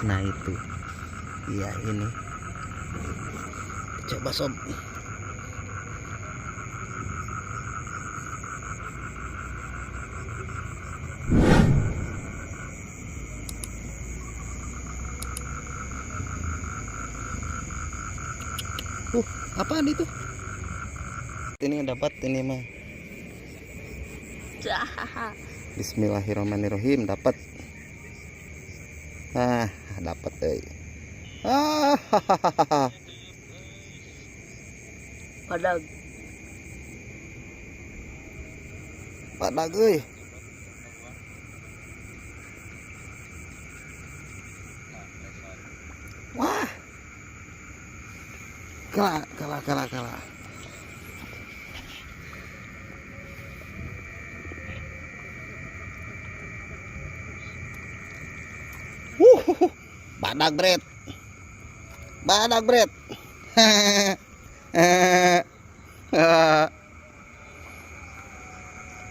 Nah itu, iya ini. Coba sob. Apaan itu? Ini yang dapat ini mah. Bismillahirrahmanirrahim, dapat. Nah, dapat euy. Padag. Padag euy. Wah. Kalah. Badak bret. Badak bret.